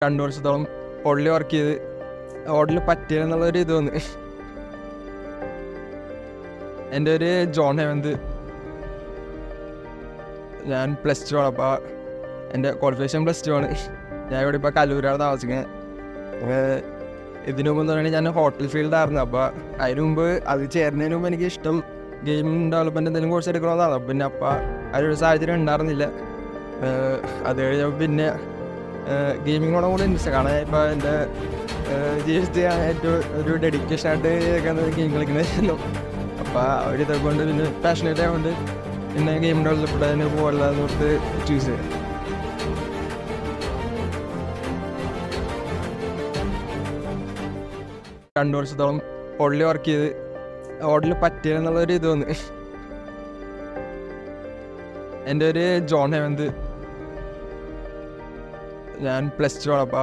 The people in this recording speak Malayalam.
2 വർഷത്തോളം ഹോട്ടലിൽ വർക്ക് ചെയ്ത് ഹോട്ടലിൽ പറ്റിയെന്നുള്ളൊരു ഇത് തോന്നി. എൻ്റെ ഒരു ജോൺ ഹേമന്ത്. ഞാൻ +2 ആണ്. അപ്പോൾ എൻ്റെ ക്വാളിഫിക്കേഷൻ +2 ആണ്. ഞാൻ ഇവിടെ ഇപ്പോൾ കല്ലൂരാണ് താമസിക്കുന്നത്. ഇതിനു മുമ്പ് എന്ന് പറയുന്നത് ഞാൻ ഹോട്ടൽ ഫീൽഡായിരുന്നു. അപ്പോൾ അതിന് മുമ്പ് അത് ചേരുന്നതിന് മുമ്പ് എനിക്ക് ഇഷ്ടം ഗെയിം ഡെവലപ്മെൻറ്റ് എന്തെങ്കിലും കോഴ്സ് എടുക്കണമെന്നാണ്. പിന്നെ അപ്പോൾ അതിനൊരു സാഹചര്യം ഉണ്ടായിരുന്നില്ല. അത് കഴിഞ്ഞപ്പോൾ പിന്നെ ഗെയിമിങ്ങിനോട് കൂടെ ഇൻട്രസ്റ്റ്. കാരണം ഇപ്പോൾ എൻ്റെ ജീവിതത്തിൽ ഏറ്റവും ഒരു ഡെഡിക്കേഷനായിട്ട് ഗെയിം കളിക്കുന്നതായിരുന്നു. അപ്പോൾ അവരിതൊക്കെ കൊണ്ട് പിന്നെ പാഷനേറ്റ് ആയതുകൊണ്ട് പിന്നെ ഗെയിം ഡെവലപ്മെൻറ്റിന് പോകാമെന്ന് ഓർത്ത് ചൂസ് ചെയ്തു. രണ്ട് വർഷത്തോളം ഹോട്ടലിൽ വർക്ക് ചെയ്ത് ഹോട്ടലിൽ പറ്റിയെന്നുള്ളൊരു ഇത് തോന്നി. എൻ്റെ ഒരു ജോൺ ഹേമന്ത്. ഞാൻ +2 ആണ്. അപ്പോൾ